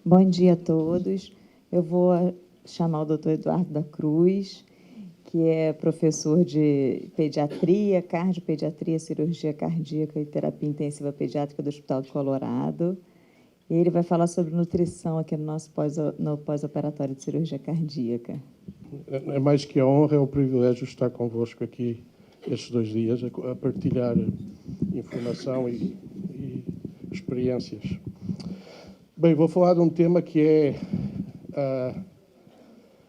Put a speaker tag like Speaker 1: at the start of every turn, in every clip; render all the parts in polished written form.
Speaker 1: Bom dia a todos. Eu vou chamar o Dr. Eduardo da Cruz, que é professor de pediatria, cardiopediatria, cirurgia cardíaca e terapia intensiva pediátrica do Hospital do Colorado. E ele vai falar sobre nutrição aqui no nosso pós-operatório de cirurgia cardíaca.
Speaker 2: É mais que a honra, é um privilégio estar convosco aqui estes 2 dias a partilhar informação e experiências. Bem, vou falar de um tema que é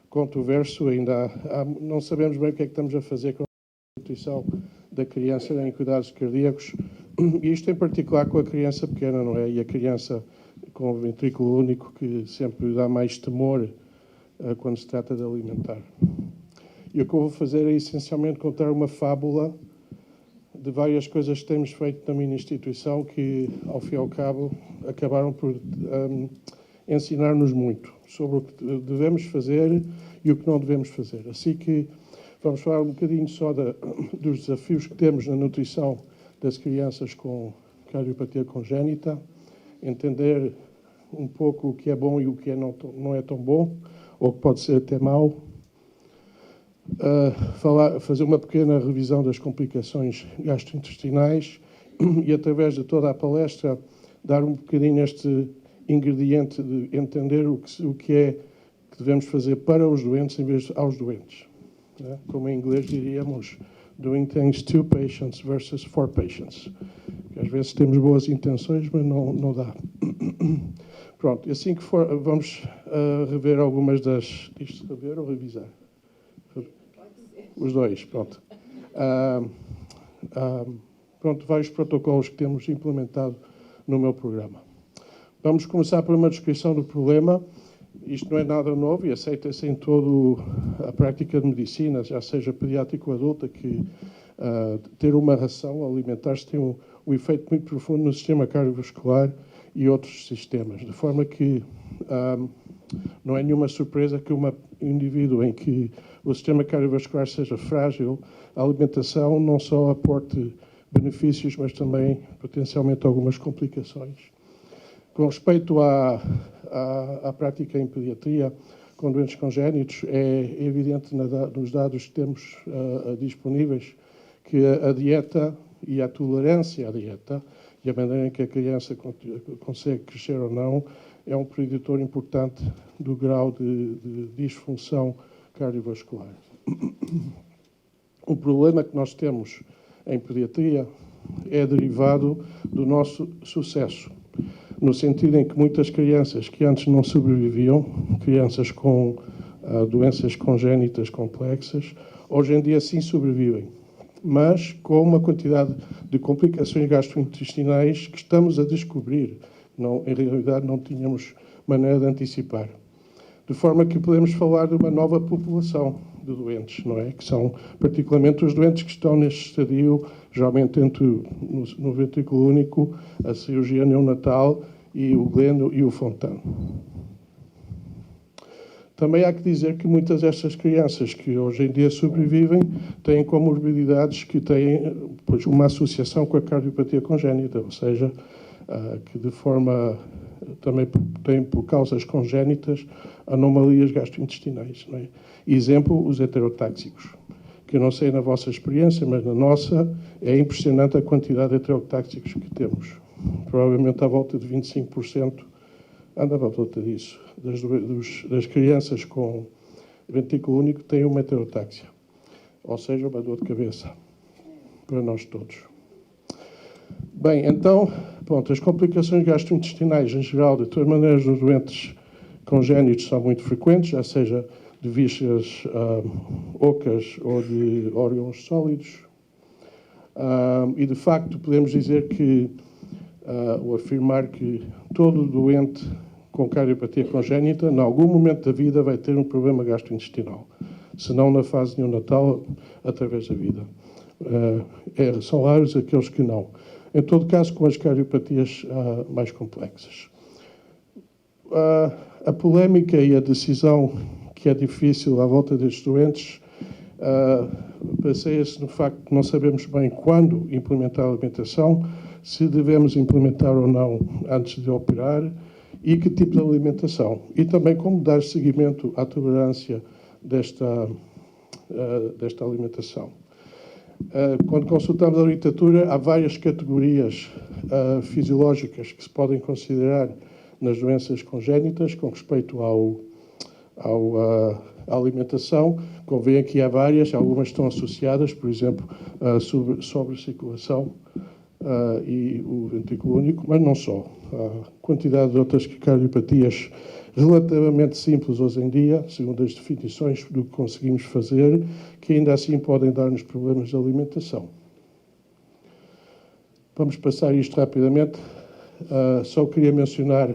Speaker 2: controverso, ainda não sabemos bem o que é que estamos a fazer com a nutrição da criança em cuidados cardíacos, e isto em particular com a criança pequena, não é? E a criança com o ventrículo único, que sempre dá mais temor quando se trata de alimentar. E o que eu vou fazer é essencialmente contar uma fábula de várias coisas que temos feito na minha instituição que, ao fim e ao cabo, acabaram por ensinar-nos muito sobre o que devemos fazer e o que não devemos fazer. Assim que vamos falar um bocadinho só dos desafios que temos na nutrição das crianças com cardiopatia congénita, entender um pouco o que é bom e o que não é tão bom, ou que pode ser até mau, fazer uma pequena revisão das complicações gastrointestinais e, através de toda a palestra, dar um bocadinho este ingrediente de entender o que é que devemos fazer para os doentes em vez de aos doentes. Como em inglês diríamos, doing things to patients versus for patients. Às vezes temos boas intenções, mas não dá. Pronto, assim que for, vamos rever algumas das... Isto rever ou revisar? Os dois, pronto. Pronto, vários protocolos que temos implementado no meu programa. Vamos começar por uma descrição do problema. Isto não é nada novo e aceita-se em toda a prática de medicina, já seja pediátrico ou adulta, que ter uma ração alimentar-se tem um efeito muito profundo no sistema cardiovascular e outros sistemas, de forma que não é nenhuma surpresa que um indivíduo em que o sistema cardiovascular seja frágil, a alimentação não só aporte benefícios, mas também potencialmente algumas complicações. Com respeito à prática em pediatria com doentes congénitos, é evidente nos dados que temos disponíveis que a dieta e a tolerância à dieta e a maneira em que a criança consegue crescer ou não é um preditor importante do grau de disfunção cardiovascular. O problema que nós temos em pediatria é derivado do nosso sucesso, no sentido em que muitas crianças que antes não sobreviviam, crianças com doenças congénitas complexas, hoje em dia sim sobrevivem, mas com uma quantidade de complicações gastrointestinais que estamos a descobrir. Em realidade, não tínhamos maneira de antecipar. De forma que podemos falar de uma nova população de doentes, não é? Que são particularmente os doentes que estão neste estadio, geralmente no ventrículo único, a cirurgia neonatal e o Glenn e o Fontan. Também há que dizer que muitas destas crianças que hoje em dia sobrevivem têm comorbidades que têm uma associação com a cardiopatia congénita, ou seja, que de forma também têm por causas congénitas anomalias gastrointestinais. Não é? Exemplo, os heterotáxicos, que eu não sei na vossa experiência, mas na nossa é impressionante a quantidade de heterotáxicos que temos. Provavelmente à volta de 25%, anda à volta disso, das crianças com ventrículo único têm uma heterotáxia, ou seja, uma dor de cabeça, para nós todos. Bem, então, pronto, as complicações gastrointestinais, em geral, de todas as maneiras, nos doentes congénitos são muito frequentes, já seja de vísceras ocas ou de órgãos sólidos. E, de facto, podemos dizer que, ou afirmar que todo doente com cardiopatia congénita, em algum momento da vida, vai ter um problema gastrointestinal, se não na fase neonatal, através da vida. São raros aqueles que não. Em todo caso, com as cardiopatias mais complexas. A polémica e a decisão que é difícil à volta destes doentes baseia-se no facto de não sabemos bem quando implementar a alimentação, se devemos implementar ou não antes de operar e que tipo de alimentação. E também como dar seguimento à tolerância desta alimentação. Quando consultamos a literatura, há várias categorias fisiológicas que se podem considerar nas doenças congénitas com respeito à alimentação. Convém aqui há várias, algumas estão associadas, por exemplo, a sobrecirculação e o ventrículo único, mas não só. Há quantidade de outras cardiopatias relativamente simples hoje em dia, segundo as definições do que conseguimos fazer, que ainda assim podem dar-nos problemas de alimentação. Vamos passar isto rapidamente. Só queria mencionar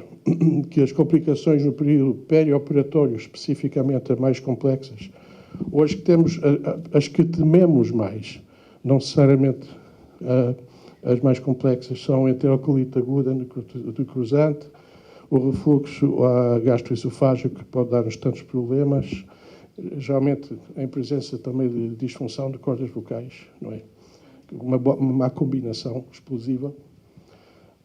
Speaker 2: que as complicações no período perioperatório, especificamente as mais complexas, ou as que temos, as que tememos mais, não necessariamente as mais complexas, são a enterocolite aguda necrosante, o refluxo gastroesofágico, que pode dar-nos tantos problemas, geralmente em presença também de disfunção de cordas vocais, não é? Uma má combinação explosiva.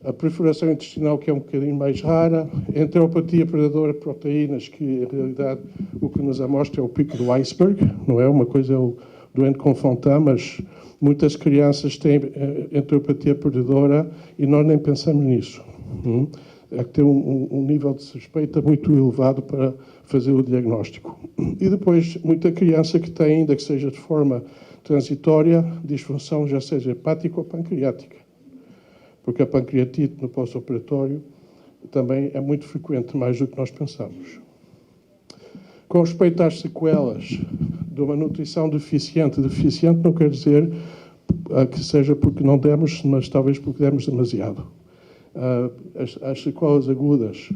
Speaker 2: A perfuração intestinal, que é um bocadinho mais rara. A enteropatia predadora de proteínas, que em realidade o que nos amostra é o pico do iceberg, não é? Uma coisa é o doente com Fontan, mas muitas crianças têm enteropatia predadora e nós nem pensamos nisso. É que tem um nível de suspeita muito elevado para fazer o diagnóstico. E depois, muita criança que tem, ainda que seja de forma transitória, disfunção já seja hepática ou pancreática. Porque a pancreatite no pós-operatório também é muito frequente, mais do que nós pensamos. Com respeito às sequelas de uma nutrição deficiente não quer dizer que seja porque não demos, mas talvez porque demos demasiado. As sequelas agudas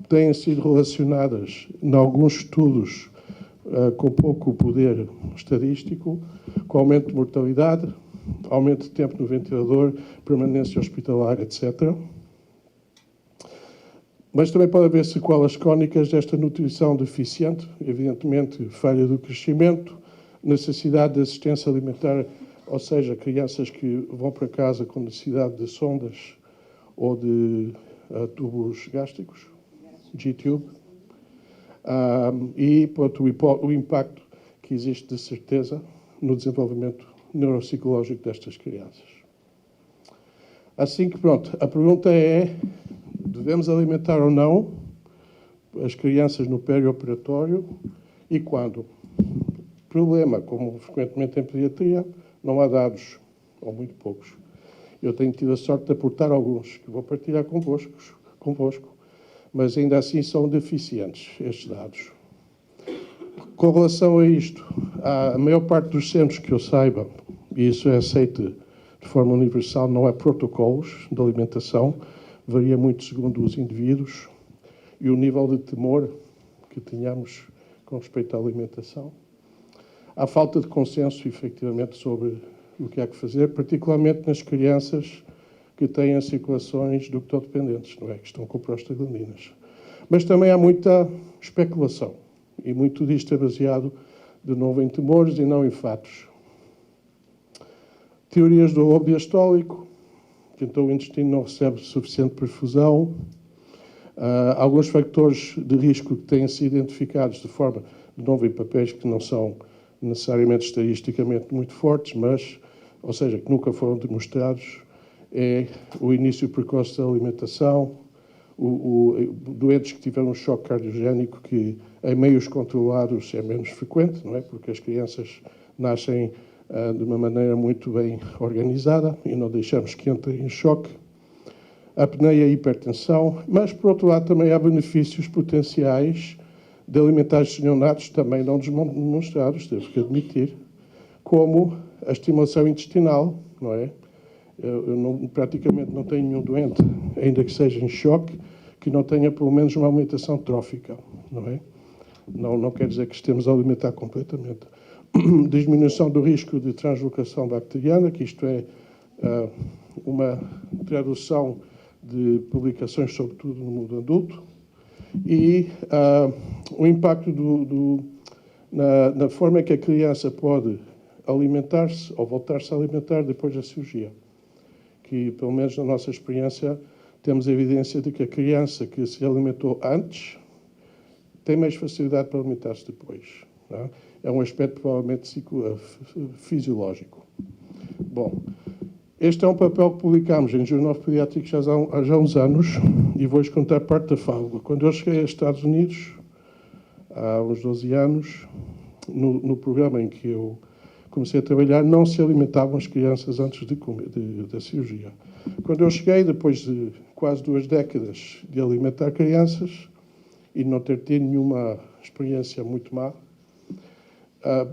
Speaker 2: têm sido relacionadas, em alguns estudos, com pouco poder estadístico, com aumento de mortalidade, aumento de tempo no ventilador, permanência hospitalar, etc. Mas também pode haver sequelas crónicas desta nutrição deficiente, evidentemente falha do crescimento, necessidade de assistência alimentar, ou seja, crianças que vão para casa com necessidade de sondas ou de tubos gástricos, G-tube, e pronto, o impacto que existe de certeza no desenvolvimento neuropsicológico destas crianças. Assim que, pronto, a pergunta é, devemos alimentar ou não as crianças no perioperatório e quando? Problema, como frequentemente em pediatria, não há dados, ou muito poucos. Eu tenho tido a sorte de aportar alguns, que vou partilhar convosco, mas ainda assim são deficientes estes dados. Com relação a isto, a maior parte dos centros que eu saiba, e isso é aceito de forma universal, não há protocolos de alimentação, varia muito segundo os indivíduos e o nível de temor que tenhamos com respeito à alimentação. Há falta de consenso, efetivamente, sobre o que há que fazer, particularmente nas crianças que têm circulações ductodependentes, não é? Que estão com prostaglandinas. Mas também há muita especulação, e muito disto é baseado, de novo, em temores e não em fatos. Teorias do lobo diastólico, que então o intestino não recebe suficiente perfusão. Alguns fatores de risco que têm sido identificados de forma, de novo, em papéis que não são necessariamente estatisticamente muito fortes, mas, ou seja, que nunca foram demonstrados, é o início precoce da alimentação, doentes que tiveram um choque cardiogénico, que em meios controlados é menos frequente, não é? Porque as crianças nascem de uma maneira muito bem organizada e não deixamos que entrem em choque. A apneia e a hipertensão, mas, por outro lado, também há benefícios potenciais de alimentar estes neonatos, também não demonstrados, devo que admitir, como a estimulação intestinal, não é? Eu praticamente não tenho nenhum doente, ainda que seja em choque, que não tenha pelo menos uma alimentação trófica, não é? Não quer dizer que estemos a alimentar completamente. Diminuição do risco de translocação bacteriana, que isto é uma tradução de publicações, sobretudo no mundo adulto, e o impacto na forma que a criança pode alimentar-se ou voltar-se a alimentar depois da cirurgia, que, pelo menos na nossa experiência, temos evidência de que a criança que se alimentou antes tem mais facilidade para alimentar-se depois. Não é? É um aspecto provavelmente fisiológico. Bom, este é um papel que publicámos em Journal of Pediatrics já há uns anos, e vou-vos contar parte da fábula. Quando eu cheguei aos Estados Unidos, há uns 12 anos, no programa em que eu comecei a trabalhar, não se alimentavam as crianças antes da cirurgia. Quando eu cheguei, depois de quase 2 décadas de alimentar crianças e não ter tido nenhuma experiência muito má,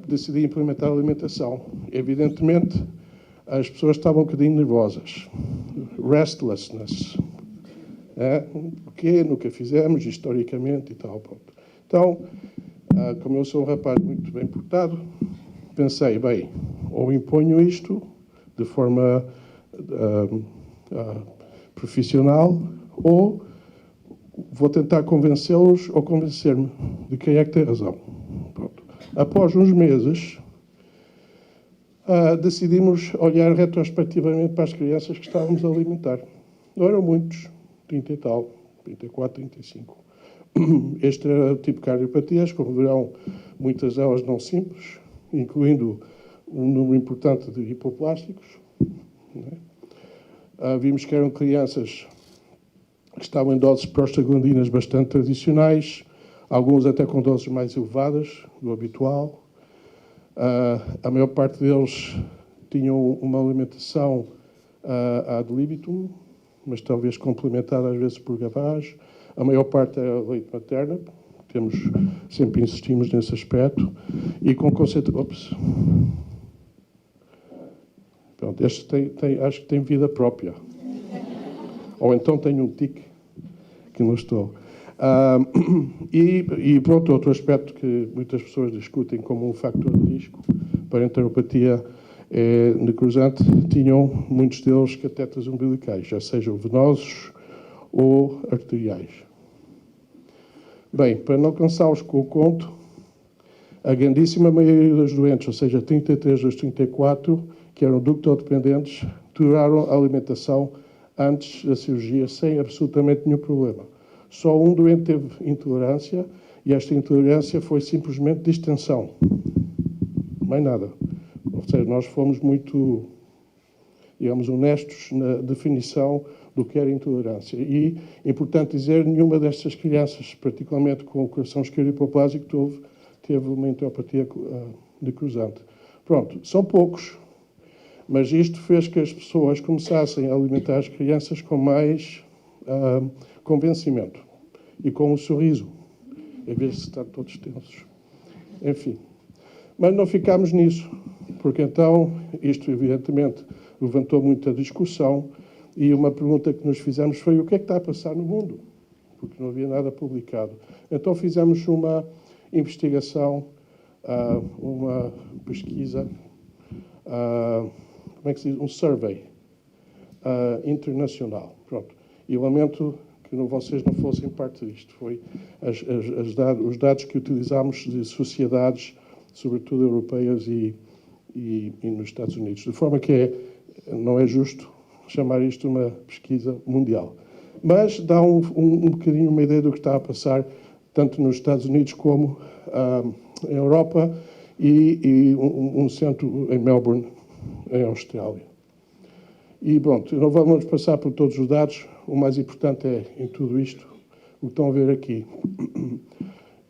Speaker 2: decidi implementar a alimentação. Evidentemente, as pessoas estavam um bocadinho nervosas. Restlessness. Porquê? Nunca fizemos, historicamente e tal. Pronto. Então, como eu sou um rapaz muito bem portado, pensei, bem, ou imponho isto de forma profissional, ou vou tentar convencê-los ou convencer-me de quem é que tem razão. Pronto. Após uns meses, decidimos olhar retrospectivamente para as crianças que estávamos a alimentar. Não eram muitos, 30 e tal, 34, 35. Este era o tipo de cardiopatias, como verão, muitas delas não simples, incluindo um número importante de hipoplásticos. Vimos que eram crianças que estavam em doses prostaglandinas bastante tradicionais, alguns até com doses mais elevadas do habitual. A maior parte deles tinham uma alimentação ad libitum, mas talvez complementada às vezes por gavage. A maior parte era leite materno, sempre insistimos nesse aspecto, e com concentração. Pronto, este acho que tem vida própria. Ou então tem um tique que não estou. E pronto, outro aspecto que muitas pessoas discutem como um fator de risco para a enteropatia necrosante, tinham muitos deles catetas umbilicais, já sejam venosos ou arteriais. Bem, para não cansá-los com o conto, a grandíssima maioria dos doentes, ou seja, 33 dos 34, que eram ductodependentes, toleraram a alimentação antes da cirurgia sem absolutamente nenhum problema. Só um doente teve intolerância, e esta intolerância foi simplesmente distensão. Mais nada. Ou seja, nós fomos muito, digamos, honestos na definição do que era intolerância. E, importante dizer, nenhuma destas crianças, particularmente com o coração esquerdo hipoplásico, teve uma enteropatia necrosante. Pronto, são poucos, mas isto fez que as pessoas começassem a alimentar as crianças com mais convencimento e com um sorriso, em vez de estar todos tensos. Enfim, mas não ficámos nisso, porque então isto, evidentemente, levantou muita discussão, e uma pergunta que nos fizemos foi: o que é que está a passar no mundo? Porque não havia nada publicado. Então fizemos uma investigação, uma pesquisa, como é que se diz? Um survey internacional. Pronto. E lamento que vocês não fossem parte disto. Foi os dados que utilizámos de sociedades, sobretudo europeias e nos Estados Unidos. De forma que não é justo chamar isto uma pesquisa mundial. Mas dá um bocadinho uma ideia do que está a passar, tanto nos Estados Unidos como em Europa, e um centro em Melbourne, em Austrália. E pronto, não vamos passar por todos os dados. O mais importante é, em tudo isto, o que estão a ver aqui.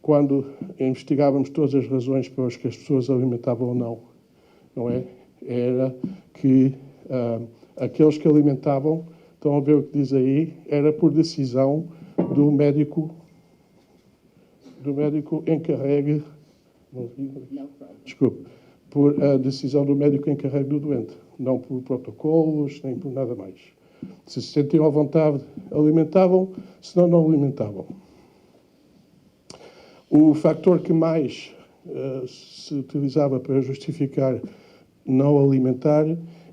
Speaker 2: Quando investigávamos todas as razões pelas que as pessoas alimentavam ou não é? Era que aqueles que alimentavam, estão a ver o que diz aí, era por decisão do médico encarregue, desculpe, por a decisão do médico encarregue do doente, não por protocolos, nem por nada mais. Se sentiam à vontade, alimentavam, senão não alimentavam. O fator que mais se utilizava para justificar não alimentar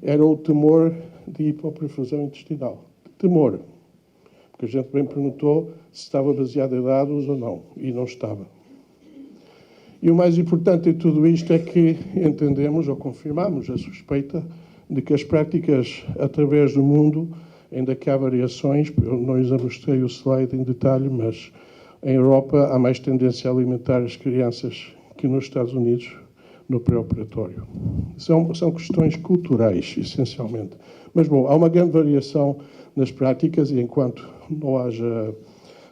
Speaker 2: era o temor de hipoperfusão intestinal. Temor. Porque a gente bem perguntou se estava baseado em dados ou não, e não estava. E o mais importante de tudo isto é que entendemos ou confirmamos a suspeita de que as práticas através do mundo ainda que há variações, eu não lhes mostrei o slide em detalhe, mas em Europa há mais tendência a alimentar as crianças que nos Estados Unidos no pré-operatório. São questões culturais, essencialmente. Mas, bom, há uma grande variação nas práticas e enquanto não haja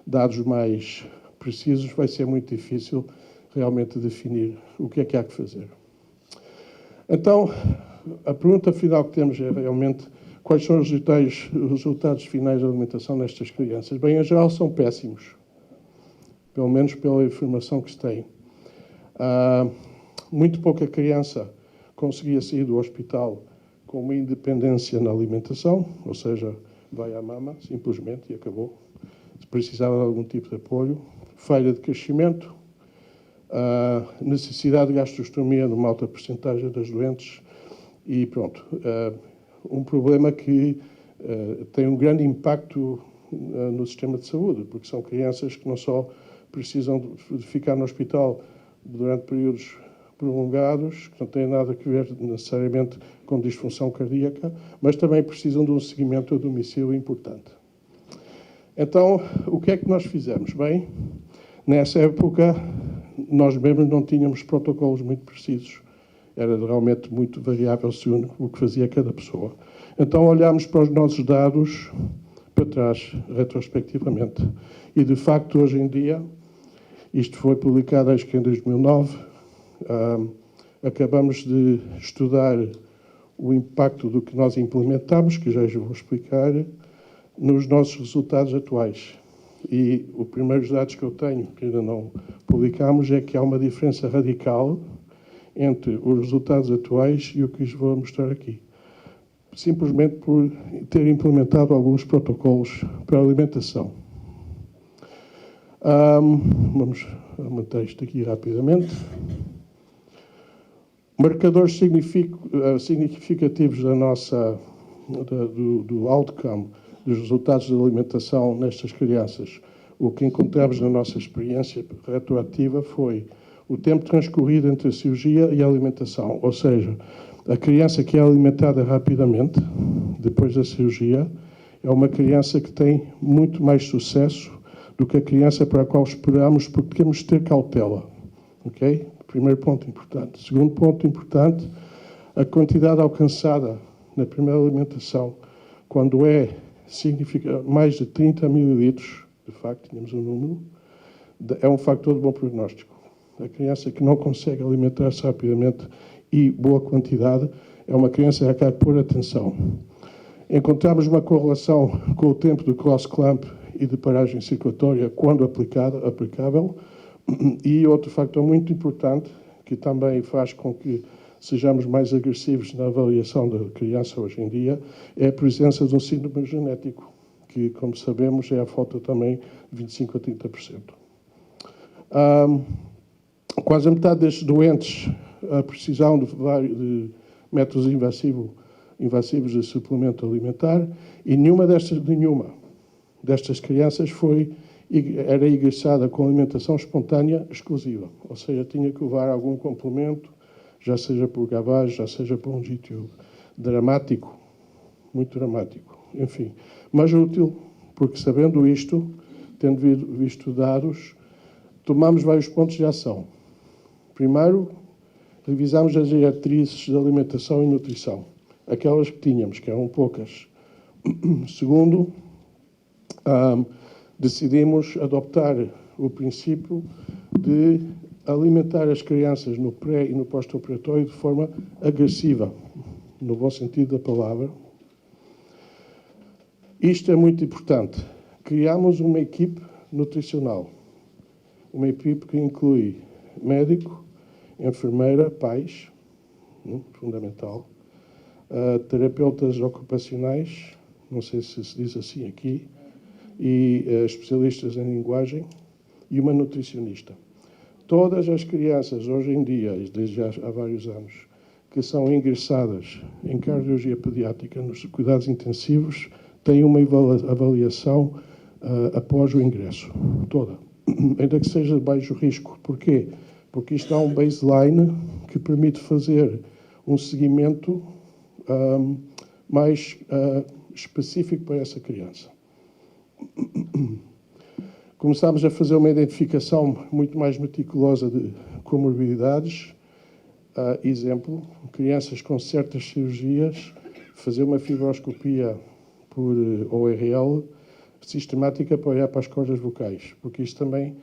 Speaker 2: dados mais precisos, vai ser muito difícil realmente definir o que é que há que fazer. Então, a pergunta final que temos é realmente quais são os resultados finais da alimentação nestas crianças. Bem, em geral são péssimos, pelo menos pela informação que se tem. Muito pouca criança conseguia sair do hospital com uma independência na alimentação, ou seja, vai à mama, simplesmente, e acabou. Se precisava de algum tipo de apoio. Falha de crescimento, necessidade de gastrostomia numa alta porcentagem das doentes e pronto. Um problema que tem um grande impacto no sistema de saúde, porque são crianças que não só precisam de ficar no hospital durante períodos prolongados, que não têm nada a ver necessariamente com disfunção cardíaca, mas também precisam de um seguimento a domicílio importante. Então, o que é que nós fizemos? Bem, nessa época, nós mesmos não tínhamos protocolos muito precisos. Era realmente muito variável segundo o que fazia cada pessoa. Então, olhámos para os nossos dados para trás, retrospectivamente. E, de facto, hoje em dia, isto foi publicado, acho que em 2009, acabamos de estudar o impacto do que nós implementamos, que já vou explicar, nos nossos resultados atuais. E os primeiros dados que eu tenho, que ainda não publicamos, é que há uma diferença radical entre os resultados atuais e o que lhes vou mostrar aqui. Simplesmente por ter implementado alguns protocolos para a alimentação. Vamos aumentar isto aqui rapidamente. Marcadores significativos do outcome, dos resultados da alimentação nestas crianças. O que encontramos na nossa experiência retroativa foi o tempo transcorrido entre a cirurgia e a alimentação. Ou seja, a criança que é alimentada rapidamente, depois da cirurgia, é uma criança que tem muito mais sucesso do que a criança para a qual esperamos, porque temos de ter cautela. Ok? Primeiro ponto importante. Segundo ponto importante, a quantidade alcançada na primeira alimentação, quando significa mais de 30 mililitros, de facto, tínhamos um número, é um fator de bom prognóstico. A criança que não consegue alimentar-se rapidamente e boa quantidade é uma criança a quem há que pôr atenção. Encontramos uma correlação com o tempo do cross-clamp e de paragem circulatória quando aplicável. E outro fator muito importante, que também faz com que sejamos mais agressivos na avaliação da criança hoje em dia, é a presença de um síndrome genético, que, como sabemos, é a falta também de 25% a 30%. Quase a metade destes doentes precisam de métodos invasivos de suplemento alimentar e nenhuma destas crianças era ingressada com alimentação espontânea exclusiva, ou seja, tinha que levar algum complemento, já seja por gavage, já seja por um G-tube. Dramático, muito dramático, enfim. Mas útil, porque sabendo isto, tendo visto dados, tomamos vários pontos de ação. Primeiro, revisámos as diretrizes de alimentação e nutrição, aquelas que tínhamos, que eram poucas. Segundo, decidimos adoptar o princípio de alimentar as crianças no pré e no pós-operatório de forma agressiva, no bom sentido da palavra. Isto é muito importante. Criámos uma equipe nutricional, uma equipe que inclui médico, enfermeira, pais, fundamental, terapeutas ocupacionais, não sei se diz assim aqui, e especialistas em linguagem e uma nutricionista. Todas as crianças hoje em dia, desde já há vários anos, que são ingressadas em cardiologia pediátrica nos cuidados intensivos têm uma avaliação após o ingresso, toda, ainda que seja de baixo risco. Porquê? Porque isto dá um baseline que permite fazer um seguimento mais específico para essa criança. Começámos a fazer uma identificação muito mais meticulosa de comorbidades. Exemplo, crianças com certas cirurgias, fazer uma fibroscopia por ORL sistemática para olhar para as cordas vocais, porque isto também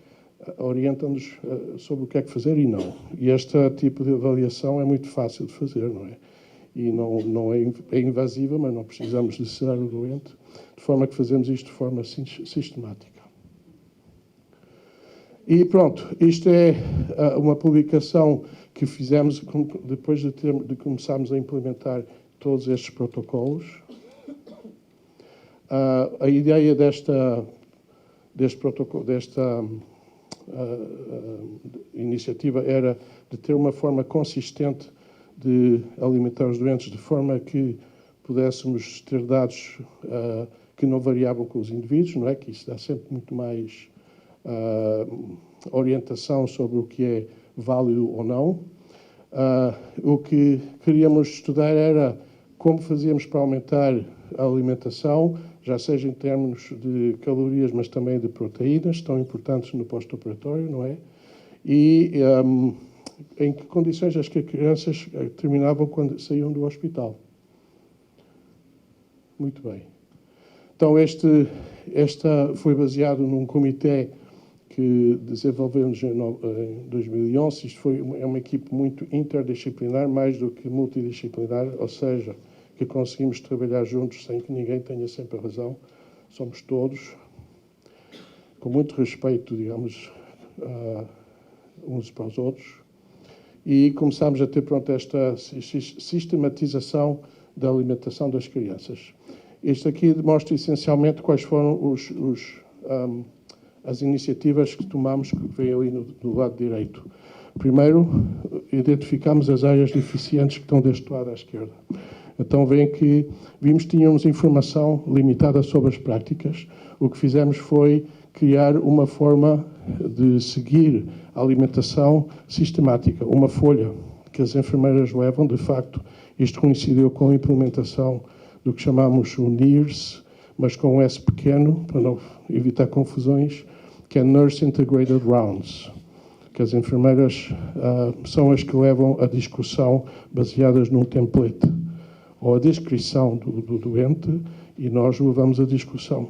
Speaker 2: orienta-nos sobre o que é que fazer e não. E este tipo de avaliação é muito fácil de fazer, não é? E não é invasiva, mas não precisamos de sedar o doente, de forma que fazemos isto de forma sistemática. E pronto, isto é uma publicação que fizemos depois de começarmos a implementar todos estes protocolos. A ideia desta iniciativa era de ter uma forma consistente de alimentar os doentes, de forma que pudéssemos ter dados que não variavam com os indivíduos, não é? Que isso dá sempre muito mais orientação sobre o que é válido ou não. O que queríamos estudar era como fazíamos para aumentar a alimentação, já seja em termos de calorias, mas também de proteínas, tão importantes no pós-operatório, não é? E em que condições as crianças terminavam quando saíam do hospital. Muito bem. Então, esta foi baseado num comitê que desenvolvemos em 2011. Isto é uma equipe muito interdisciplinar, mais do que multidisciplinar, ou seja, que conseguimos trabalhar juntos sem que ninguém tenha sempre a razão. Somos todos, com muito respeito, digamos, uns para os outros. E começámos a ter, pronto, esta sistematização da alimentação das crianças. Este aqui demonstra essencialmente quais foram as iniciativas que tomamos, que vem ali do lado direito. Primeiro, identificámos as áreas deficientes que estão deste lado à esquerda. Então, veem que tínhamos informação limitada sobre as práticas. O que fizemos foi criar uma forma de seguir a alimentação sistemática, uma folha que as enfermeiras levam. De facto, isto coincidiu com a implementação do que chamamos o NIRS, mas com um S pequeno, para não evitar confusões, que é Nurse Integrated Rounds, que as enfermeiras são as que levam a discussão baseadas num template, ou a descrição do doente, e nós levamos a discussão.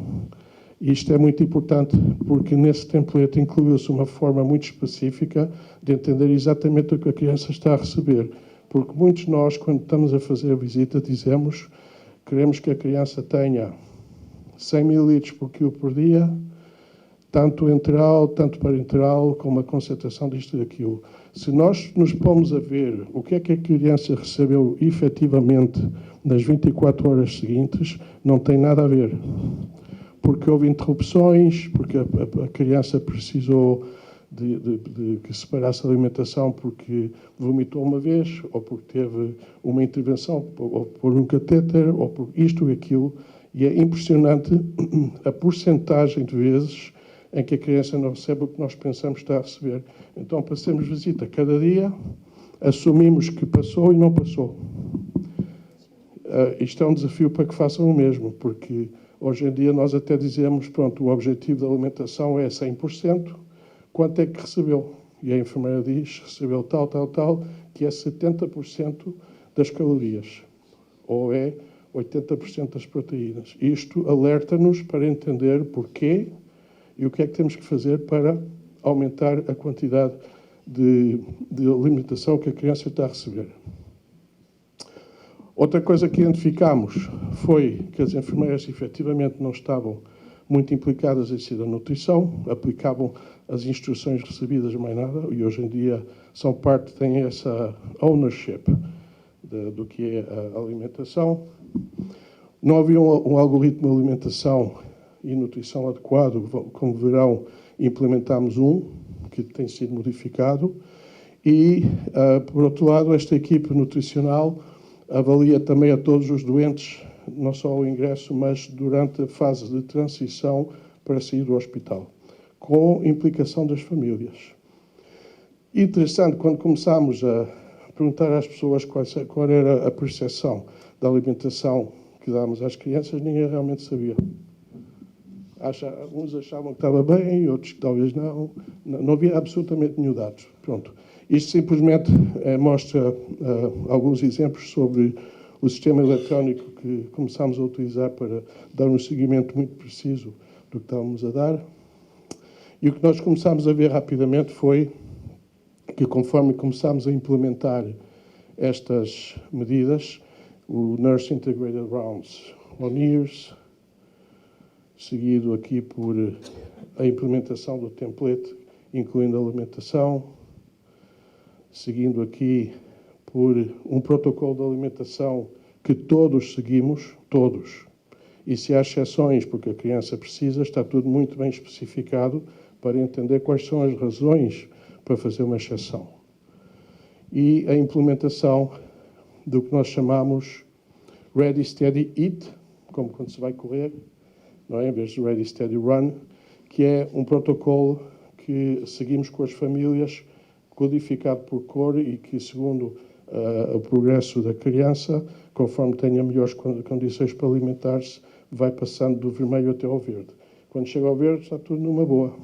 Speaker 2: Isto é muito importante porque nesse template incluiu-se uma forma muito específica de entender exatamente o que a criança está a receber, porque muitos de nós, quando estamos a fazer a visita, dizemos queremos que a criança tenha 100 ml por quilo por dia, tanto enteral, tanto parenteral, com uma concentração disto e daquilo. Se nós nos pomos a ver o que é que a criança recebeu efetivamente nas 24 horas seguintes, não tem nada a ver. Porque houve interrupções, porque a criança precisou de que separasse a alimentação porque vomitou uma vez, ou porque teve uma intervenção, ou por um catéter, ou por isto e aquilo. E é impressionante a porcentagem de vezes em que a criança não recebe o que nós pensamos que está a receber. Então, passamos visita cada dia, assumimos que passou e não passou. Isto é um desafio para que façam o mesmo, porque hoje em dia nós até dizemos, pronto, o objetivo da alimentação é 100%, quanto é que recebeu? E a enfermeira diz, recebeu tal, que é 70% das calorias, ou é 80% das proteínas. Isto alerta-nos para entender porquê e o que é que temos que fazer para aumentar a quantidade de alimentação que a criança está a receber. Outra coisa que identificámos foi que as enfermeiras efetivamente não estavam muito implicadas em si da nutrição, aplicavam as instruções recebidas mais nada, e hoje em dia têm essa ownership do que é a alimentação. Não havia um algoritmo de alimentação e nutrição adequado. Como verão, implementámos que tem sido modificado. E, por outro lado, esta equipe nutricional avalia também a todos os doentes, não só o ingresso, mas durante a fase de transição para sair do hospital, com implicação das famílias. Interessante, quando começámos a perguntar às pessoas qual era a percepção da alimentação que dávamos às crianças, ninguém realmente sabia. Uns achavam que estava bem, outros que talvez não. Não havia absolutamente nenhum dados. Pronto. Isto simplesmente mostra alguns exemplos sobre o sistema eletrónico que começámos a utilizar para dar um seguimento muito preciso do que estávamos a dar. E o que nós começámos a ver rapidamente foi que, conforme começámos a implementar estas medidas, o Nurse Integrated Rounds on Years, seguido aqui por a implementação do template, incluindo a alimentação, seguindo aqui por um protocolo de alimentação que todos seguimos, todos. E se há exceções, porque a criança precisa, está tudo muito bem especificado para entender quais são as razões para fazer uma exceção. E a implementação do que nós chamamos Ready, Steady, Eat, como quando se vai correr, não é? Em vez de Ready, Steady, Run, que é um protocolo que seguimos com as famílias, codificado por cor e que, segundo o progresso da criança, conforme tenha melhores condições para alimentar-se, vai passando do vermelho até ao verde. Quando chega ao verde, está tudo numa boa.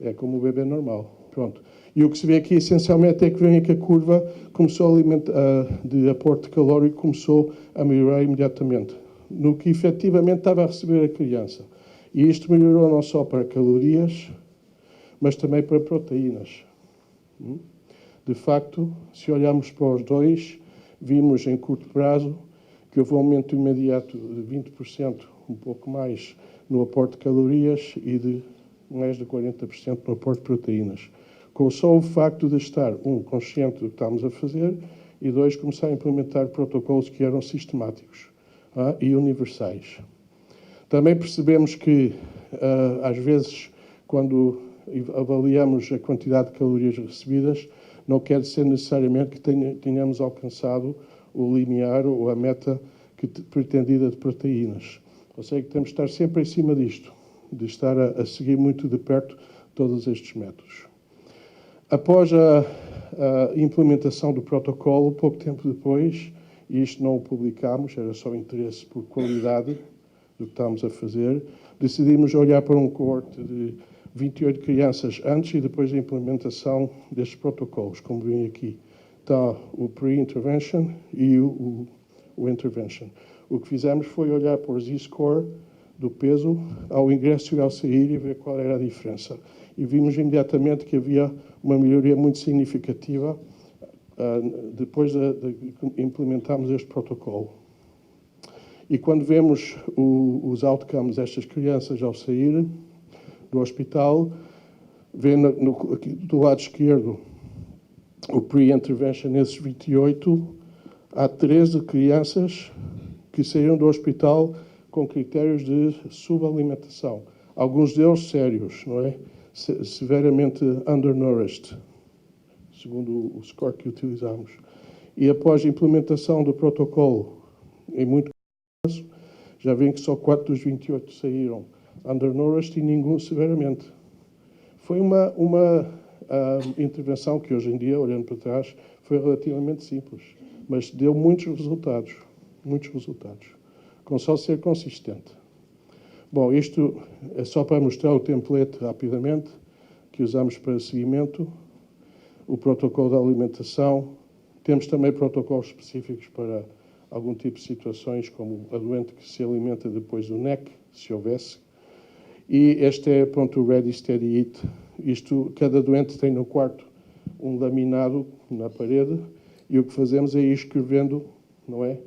Speaker 2: É como o bebê normal. Pronto. E o que se vê aqui, essencialmente, é que vem que a curva começou de aporte calórico começou a melhorar imediatamente, no que efetivamente estava a receber a criança. E isto melhorou não só para calorias, mas também para proteínas. De facto, se olharmos para os dois, vimos em curto prazo que houve um aumento imediato de 20%, um pouco mais, no aporte de calorias e de mais de 40% no aporte de proteínas. Com só o facto de estar, consciente do que estávamos a fazer, e dois, começar a implementar protocolos que eram sistemáticos e universais. Também percebemos que, às vezes, quando avaliamos a quantidade de calorias recebidas, não quer dizer necessariamente que tenhamos alcançado o limiar ou a meta pretendida de proteínas. Ou seja, que temos de estar sempre em cima disto, de estar a seguir muito de perto todos estes métodos. Após a implementação do protocolo, pouco tempo depois, e isto não o publicámos, era só interesse por qualidade do que estávamos a fazer, decidimos olhar para um coorte de 28 crianças antes e depois da implementação destes protocolos, como vem aqui. Está o pre-intervention e o intervention. O que fizemos foi olhar para o Z-score do peso ao ingresso e ao sair e ver qual era a diferença. E vimos imediatamente que havia uma melhoria muito significativa depois de implementarmos este protocolo. E quando vemos os outcomes destas crianças ao sair do hospital, vê aqui do lado esquerdo o pre-intervention nesses 28, há 13 crianças que saíram do hospital com critérios de subalimentação. Alguns deles sérios, não é? Severamente undernourished, segundo o score que utilizamos. E após a implementação do protocolo, em muito caso, já vêem que só 4 dos 28 saíram undernourished e nenhum severamente. Foi uma intervenção que hoje em dia, olhando para trás, foi relativamente simples, mas deu muitos resultados, com só ser consistente. Bom, isto é só para mostrar o template rapidamente que usamos para seguimento, o protocolo da alimentação. Temos também protocolos específicos para algum tipo de situações, como a doente que se alimenta depois do NEC, se houvesse. E este é, pronto, o Ready, Steady, Eat. Isto, cada doente tem no quarto um laminado na parede e o que fazemos é ir escrevendo, não é?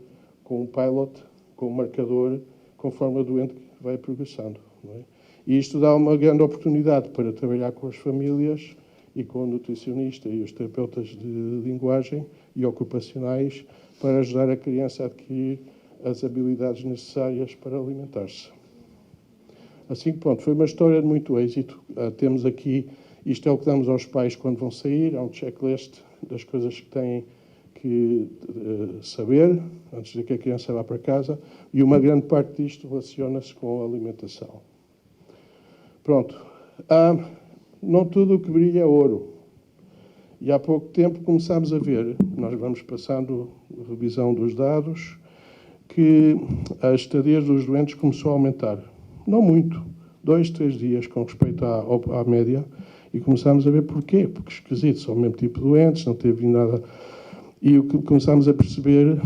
Speaker 2: Com um pilot, com um marcador, conforme a doente vai progressando, não é? E isto dá uma grande oportunidade para trabalhar com as famílias e com o nutricionista e os terapeutas de linguagem e ocupacionais para ajudar a criança a adquirir as habilidades necessárias para alimentar-se. Assim que, pronto, foi uma história de muito êxito. Temos aqui, isto é o que damos aos pais quando vão sair, há um checklist das coisas que têm que saber antes de que a criança vá para casa e uma grande parte disto relaciona-se com a alimentação. Pronto. Não tudo o que brilha é ouro. E há pouco tempo começámos a ver, nós vamos passando a revisão dos dados, que as estadias dos doentes começou a aumentar. Não muito, 2, 3 dias com respeito à média, e começámos a ver porquê, porque esquisito, são o mesmo tipo de doentes, não teve nada. E o que começámos a perceber,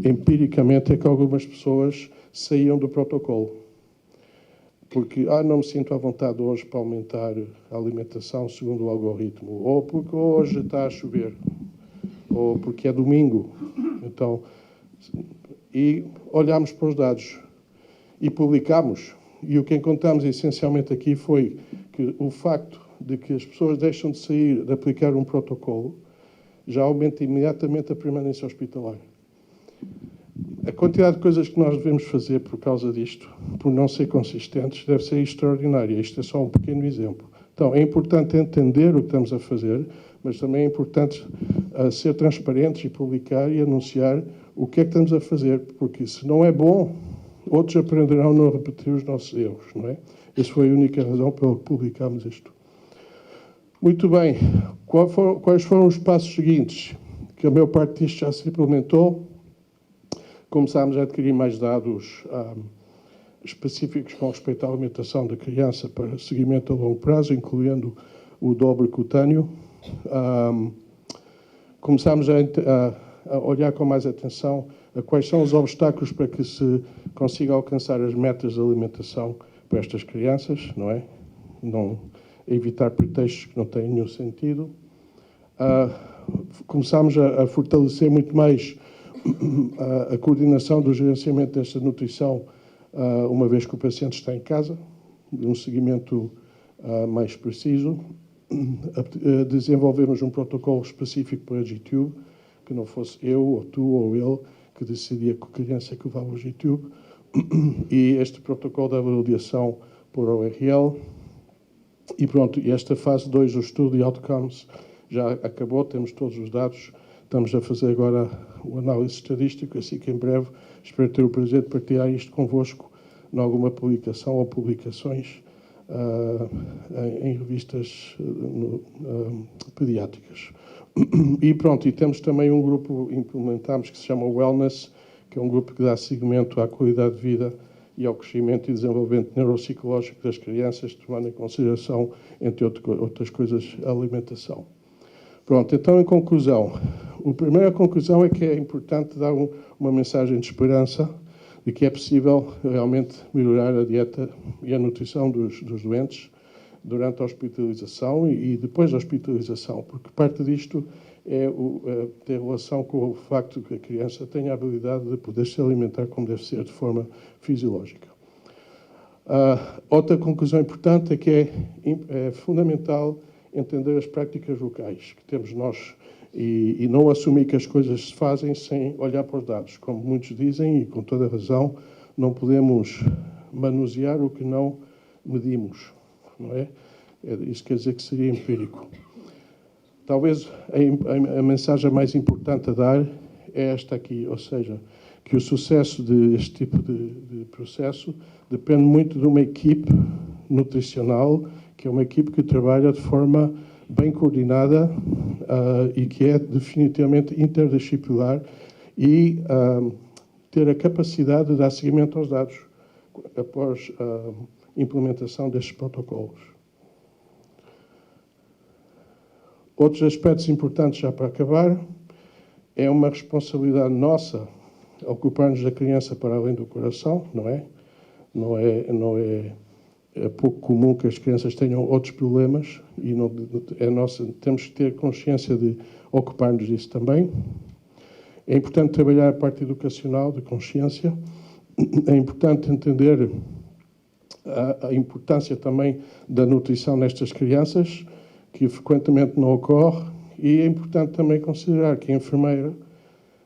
Speaker 2: empiricamente, é que algumas pessoas saíam do protocolo. Porque, não me sinto à vontade hoje para aumentar a alimentação segundo o algoritmo, ou porque hoje está a chover, ou porque é domingo. Então, e olhámos para os dados e publicámos. E o que encontramos essencialmente aqui foi que o facto de que as pessoas deixam de sair, de aplicar um protocolo, já aumenta imediatamente a permanência hospitalar. A quantidade de coisas que nós devemos fazer por causa disto, por não ser consistentes, deve ser extraordinária. Isto é só um pequeno exemplo. Então, é importante entender o que estamos a fazer, mas também é importante ser transparentes e publicar e anunciar o que é que estamos a fazer, porque se não é bom, outros aprenderão a não repetir os nossos erros, não é? Essa foi a única razão pela que publicámos isto. Muito bem. Quais foram os passos seguintes? Que a maior parte disto já se implementou. Começámos a adquirir mais dados específicos com respeito à alimentação da criança para seguimento a longo prazo, incluindo o dobre cutâneo. Começámos a olhar com mais atenção a quais são os obstáculos para que se consiga alcançar as metas de alimentação para estas crianças, não é? Não evitar pretextos que não têm nenhum sentido. Começámos a fortalecer muito mais a coordenação do gerenciamento desta nutrição, uma vez que o paciente está em casa, um seguimento mais preciso. Desenvolvemos um protocolo específico para a G-Tube, que não fosse eu, ou tu, ou ele, que decidia que a criança que levava o G-Tube. E este protocolo da avaliação por ORL. E pronto, e esta fase 2 do estudo de outcomes já acabou, temos todos os dados. Estamos a fazer agora o análise estatístico, assim que em breve espero ter o prazer de partilhar isto convosco em alguma publicação ou publicações em revistas pediátricas. E pronto, e temos também um grupo, implementámos, que se chama Wellness, que é um grupo que dá seguimento à qualidade de vida e ao crescimento e desenvolvimento neuropsicológico das crianças, tomando em consideração, entre outras coisas, a alimentação. Pronto, então, em conclusão, a primeira conclusão é que é importante dar uma mensagem de esperança de que é possível realmente melhorar a dieta e a nutrição dos doentes durante a hospitalização e depois da hospitalização, porque parte disto tem relação com o facto de que a criança tenha a habilidade de poder se alimentar como deve ser, de forma fisiológica. Outra conclusão importante é que é fundamental entender as práticas locais que temos nós e não assumir que as coisas se fazem sem olhar para os dados. Como muitos dizem, e com toda a razão, não podemos manusear o que não medimos, não é? Isso quer dizer que seria empírico. Talvez a mensagem mais importante a dar é esta aqui, ou seja, que o sucesso deste tipo de processo depende muito de uma equipe nutricional, que é uma equipe que trabalha de forma bem coordenada e que é definitivamente interdisciplinar e ter a capacidade de dar seguimento aos dados após a implementação destes protocolos. Outros aspectos importantes, já para acabar, é uma responsabilidade nossa ocupar-nos da criança para além do coração, não é? É pouco comum que as crianças tenham outros problemas e temos que ter consciência de ocupar-nos disso também. É importante trabalhar a parte educacional, de consciência. É importante entender a importância também da nutrição nestas crianças, que frequentemente não ocorre, e é importante também considerar que a enfermeira,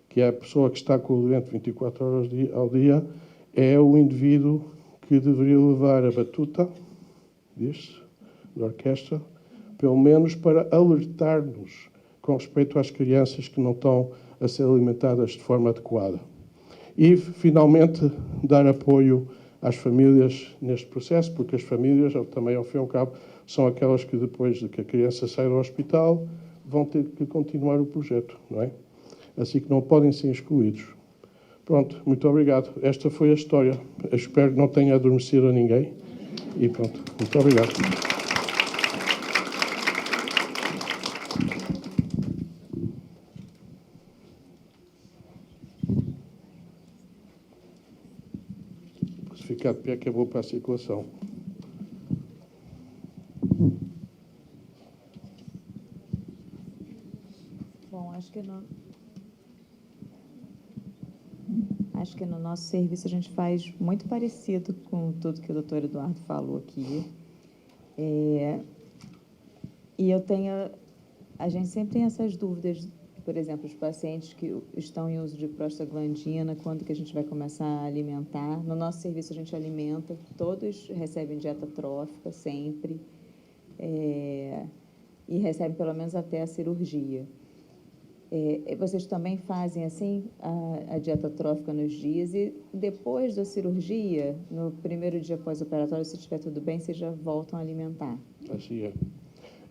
Speaker 2: que é a pessoa que está com o doente 24 horas ao dia, é o indivíduo que deveria levar a batuta da orquestra, pelo menos para alertar-nos com respeito às crianças que não estão a ser alimentadas de forma adequada. E, finalmente, dar apoio às famílias neste processo, porque as famílias, também ao fim e ao cabo, são aquelas que depois de que a criança sai do hospital vão ter que continuar o projeto, não é? Assim que não podem ser excluídos. Pronto, muito obrigado. Esta foi a história. Eu espero que não tenha adormecido a ninguém. E pronto, muito obrigado. Se ficar de pé que eu vou para a circulação.
Speaker 1: Bom, acho que no nosso serviço a gente faz muito parecido com tudo que o doutor Eduardo falou aqui. E a gente sempre tem essas dúvidas, por exemplo, os pacientes que estão em uso de prostaglandina, quando que a gente vai começar a alimentar. No nosso serviço a gente alimenta, todos recebem dieta trófica sempre, e recebem pelo menos até a cirurgia. Vocês também fazem assim a dieta trófica nos dias e depois da cirurgia, no primeiro dia pós-operatório, se estiver tudo bem, vocês já voltam a alimentar?
Speaker 2: Assim é.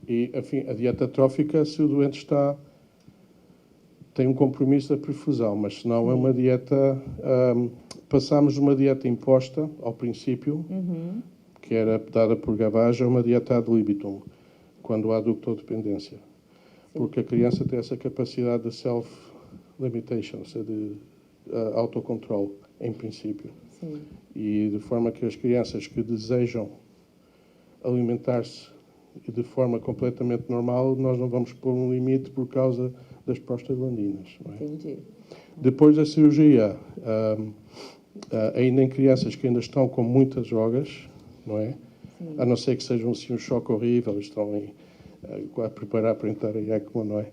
Speaker 2: E, enfim, a dieta trófica, se o doente tem um compromisso da perfusão, mas se não é uma dieta... passamos de uma dieta imposta ao princípio, que era dada por gavagem, a uma dieta ad libitum, quando há ductodependência. Porque a criança tem essa capacidade de self-limitation, ou seja, de autocontrole, em princípio.
Speaker 1: Sim.
Speaker 2: E de forma que as crianças que desejam alimentar-se de forma completamente normal, nós não vamos pôr um limite por causa das prostaglandinas. Não é?
Speaker 1: Entendi.
Speaker 2: Depois da cirurgia, ainda em crianças que ainda estão com muitas drogas, não é?
Speaker 1: Sim.
Speaker 2: A não ser que seja um choque horrível, estão a preparar para entrar em ECMO, não é?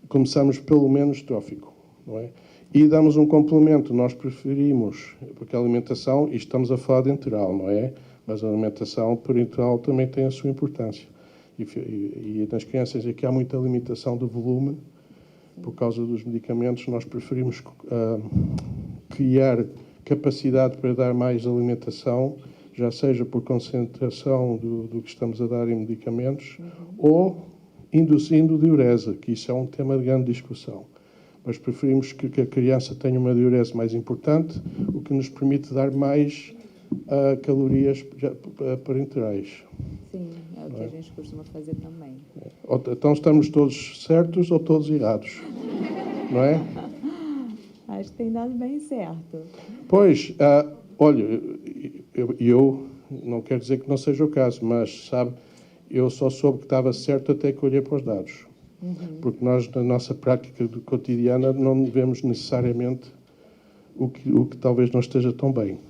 Speaker 2: Começamos pelo menos trófico, não é? E damos um complemento, nós preferimos, porque a alimentação, e estamos a falar de enteral, não é? Mas a alimentação parenteral também tem a sua importância. E nas crianças aqui há muita limitação de volume, por causa dos medicamentos, nós preferimos criar capacidade para dar mais alimentação, já seja por concentração do que estamos a dar em medicamentos, ou induzindo diurese, que isso é um tema de grande discussão. Mas preferimos que a criança tenha uma diurese mais importante, o que nos permite dar mais calorias parenterais.
Speaker 1: Sim, é o que a gente costuma fazer também.
Speaker 2: Então estamos todos certos ou todos errados, não é?
Speaker 1: Acho que tem dado bem certo.
Speaker 2: Pois, olha, eu não quero dizer que não seja o caso, mas, sabe, eu só soube que estava certo até que olhei para os dados. Porque nós, na nossa prática cotidiana, não vemos necessariamente o que talvez não esteja tão bem.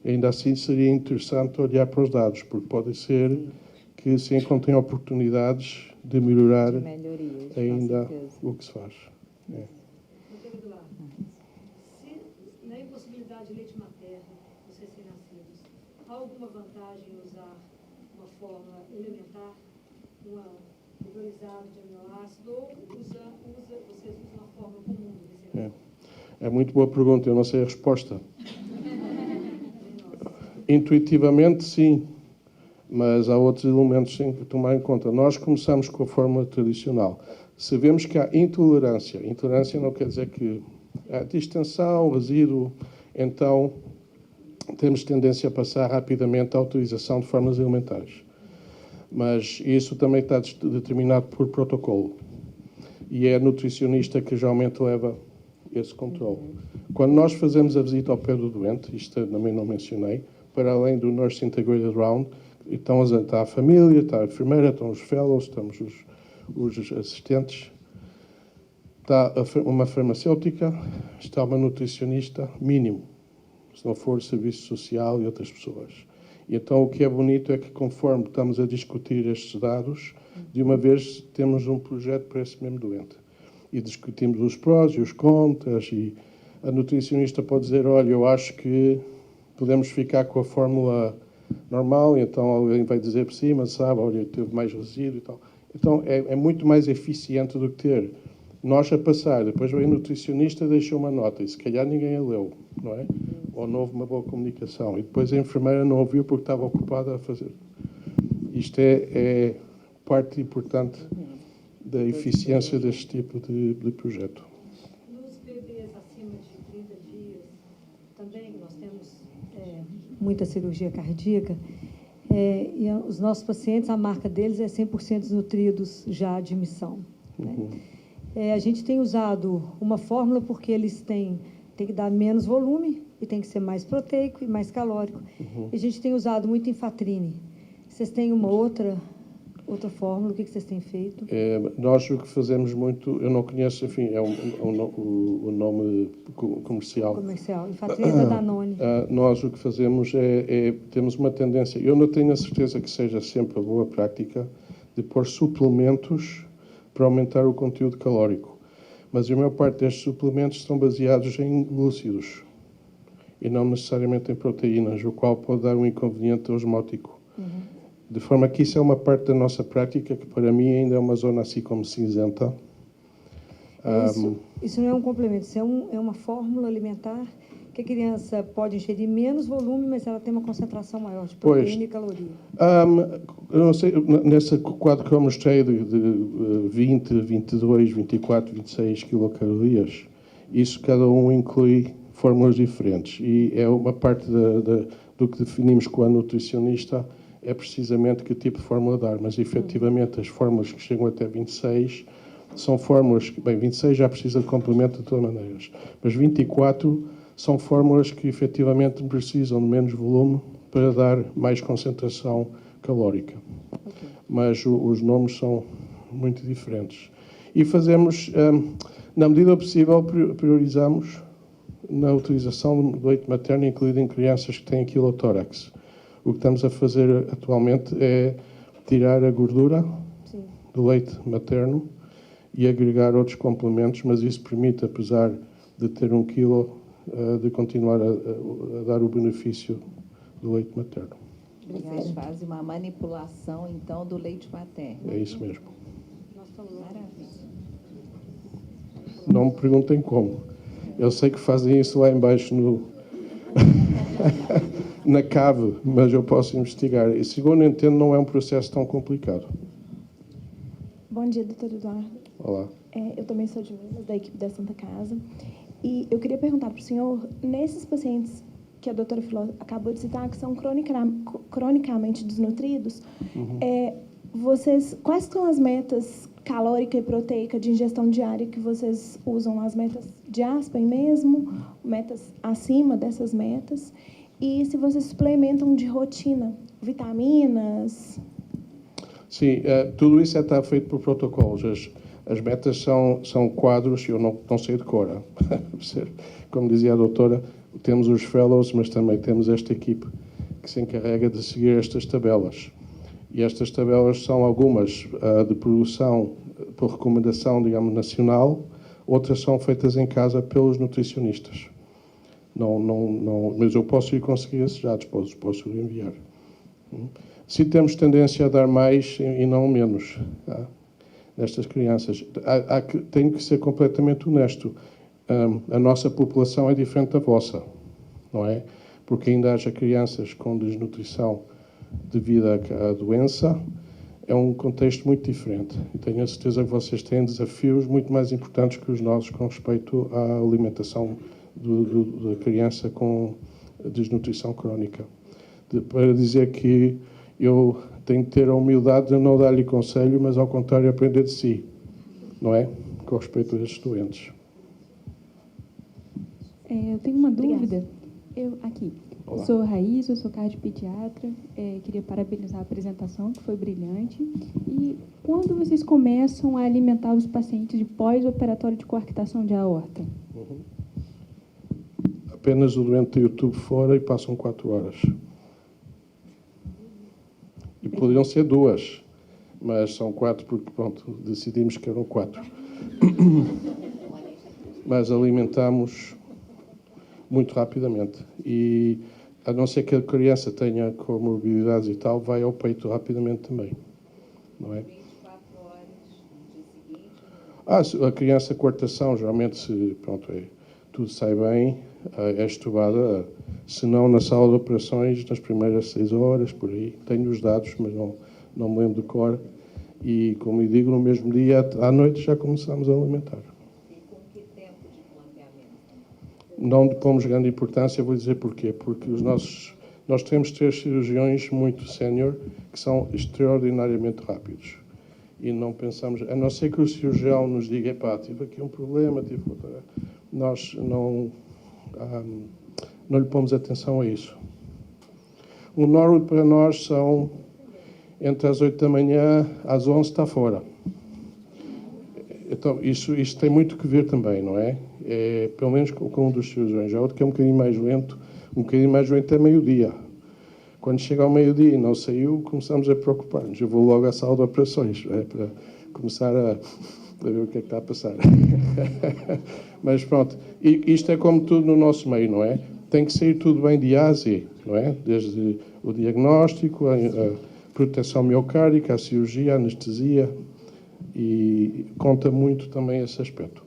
Speaker 2: Ainda assim, seria interessante olhar para os dados, porque pode ser que se encontrem oportunidades de melhorar
Speaker 1: De melhorias,
Speaker 2: ainda o que se faz.
Speaker 3: Doutor Eduardo, se na impossibilidade de leite materno dos recém-nascidos, há alguma vantagem em usar uma forma elementar, uma hidrolisado de aminoácido, ou vocês usam uma forma comum do recém-nascido?
Speaker 2: É muito boa pergunta, eu não sei a resposta. Intuitivamente, sim, mas há outros elementos que têm que tomar em conta. Nós começamos com a fórmula tradicional. Se vemos que há intolerância não quer dizer que há distensão, resíduo, então temos tendência a passar rapidamente à utilização de fórmulas alimentares. Mas isso também está determinado por protocolo. E é a nutricionista que geralmente leva esse controle. Quando nós fazemos a visita ao pé do doente, isto também não mencionei, para além do Nurse Integrated Round, então está a família, está a enfermeira, estão os fellows, estamos os assistentes, está uma farmacêutica, está uma nutricionista, mínimo, se não for serviço social e outras pessoas. E então o que é bonito é que conforme estamos a discutir estes dados, de uma vez temos um projeto para esse mesmo doente. E discutimos os prós e os contras, e a nutricionista pode dizer, olha, eu acho que podemos ficar com a fórmula normal, e então alguém vai dizer por cima, sabe, olha, teve mais resíduo e tal. Então é muito mais eficiente do que ter nós a passar, depois vem o nutricionista e deixa uma nota, e se calhar ninguém a leu, não é? Ou não houve uma boa comunicação, e depois a enfermeira não ouviu porque estava ocupada a fazer. Isto é parte importante da eficiência deste tipo de projeto.
Speaker 3: Nos bebês acima de muita cirurgia cardíaca, e os nossos pacientes, a marca deles é 100% nutridos já de admissão, né? A gente tem usado uma fórmula porque eles tem que dar menos volume e tem que ser mais proteico e mais calórico. E a gente tem usado muito Infatrine. Vocês têm uma outra fórmula? O que vocês têm feito?
Speaker 2: Nós o que fazemos muito, eu não conheço, enfim, o nome comercial.
Speaker 3: Infatrine é da Danone.
Speaker 2: Nós o que fazemos temos uma tendência, eu não tenho a certeza que seja sempre a boa prática, de pôr suplementos para aumentar o conteúdo calórico. Mas a maior parte destes suplementos estão baseados em glúcidos e não necessariamente em proteínas, o qual pode dar um inconveniente osmótico. De forma que isso é uma parte da nossa prática que, para mim, ainda é uma zona assim como cinzenta.
Speaker 3: Isso não é um complemento, isso é uma fórmula alimentar que a criança pode ingerir menos volume, mas ela tem uma concentração maior de proteína e caloria.
Speaker 2: Eu não sei, nesse quadro que eu mostrei de 20, 22, 24, 26 quilocalorias, isso cada um inclui fórmulas diferentes. E é uma parte do que definimos com a nutricionista, é precisamente que tipo de fórmula dar. Mas, efetivamente, as fórmulas que chegam até 26 são fórmulas que, bem, 26 já precisa de complemento de todas maneiras, mas 24 são fórmulas que, efetivamente, precisam de menos volume para dar mais concentração calórica. Mas os nomes são muito diferentes. E fazemos, na medida possível, priorizamos na utilização do leite materno, incluído em crianças que têm quilotórax. O que estamos a fazer atualmente é tirar a gordura do leite materno e agregar outros complementos, mas isso permite, apesar de ter 1 quilo, de continuar a dar o benefício do leite materno.
Speaker 4: Vocês fazem uma manipulação, então, do leite materno.
Speaker 2: É isso mesmo.
Speaker 4: Maravilha.
Speaker 2: Não me perguntem como. Eu sei que fazem isso lá embaixo na cave, mas eu posso investigar. E, segundo eu entendo, não é um processo tão complicado.
Speaker 5: Bom dia, doutor Eduardo.
Speaker 2: Olá.
Speaker 5: Eu também sou de Minas, da equipe da Santa Casa. E eu queria perguntar para o senhor, nesses pacientes que a doutora Filó acabou de citar, que são cronicamente desnutridos, quais são as metas calórica e proteica de ingestão diária que vocês usam? As metas de Aspen mesmo? Metas acima dessas metas? E se vocês suplementam de rotina, vitaminas?
Speaker 2: Sim, tudo isso está feito por protocolos. As metas são quadros, eu não sei de cor. Como dizia a doutora, temos os fellows, mas também temos esta equipe que se encarrega de seguir estas tabelas. E estas tabelas são algumas de produção por recomendação, digamos, nacional, outras são feitas em casa pelos nutricionistas. Mas eu posso ir conseguir esses dados, posso enviar. Se temos tendência a dar mais e não menos nestas crianças, tenho que ser completamente honesto. A nossa população é diferente da vossa, não é? Porque ainda haja crianças com desnutrição devido à doença, é um contexto muito diferente. E tenho a certeza que vocês têm desafios muito mais importantes que os nossos com respeito à alimentação da criança com desnutrição crónica. Para dizer que eu tenho que ter a humildade de não dar-lhe conselho, mas ao contrário aprender de si, não é? Com respeito a estes doentes.
Speaker 6: Eu tenho uma dúvida. Aqui.
Speaker 2: Olá.
Speaker 6: Sou Raíssa, eu sou cardiopediatra. Queria parabenizar a apresentação, que foi brilhante. E quando vocês começam a alimentar os pacientes de pós-operatório de coarctação de aorta?
Speaker 2: Apenas o doente tem o tubo fora e passam 4 horas. E poderiam ser 2, mas são 4 porque, pronto, decidimos que eram 4. Mas alimentamos muito rapidamente. E, a não ser que a criança tenha comorbidades e tal, vai ao peito rapidamente também. Não é?
Speaker 4: 24 horas no dia seguinte?
Speaker 2: A criança, coartação, geralmente, tudo sai bem, é estubada, se não na sala de operações, nas primeiras 6 horas, por aí. Tenho os dados, mas não me lembro de cor. E, como eu digo, no mesmo dia, à noite, já começamos a alimentar.
Speaker 4: E com que tempo de planteamento?
Speaker 2: Não pomos grande importância, vou dizer porquê. Porque os nossos Nós temos 3 cirurgiões muito sénior que são extraordinariamente rápidos. E não pensamos, a não ser que o cirurgião nos diga, epá, tive aqui um problema, nós não lhe pomos atenção a isso. O Norwood para nós são entre as 8 da manhã às 11 está fora. Então, isto tem muito que ver também, não é? Pelo menos com um dos cirurgiões. Há outro que é um bocadinho mais lento é meio-dia. Quando chega ao meio-dia e não saiu, começamos a preocupar-nos. Eu vou logo à sala de operações, para começar a ver o que é que está a passar. Mas pronto, isto é como tudo no nosso meio, não é? Tem que sair tudo bem de A a Z, não é? Desde o diagnóstico, a proteção miocárdica, a cirurgia, a anestesia, e conta muito também esse aspecto.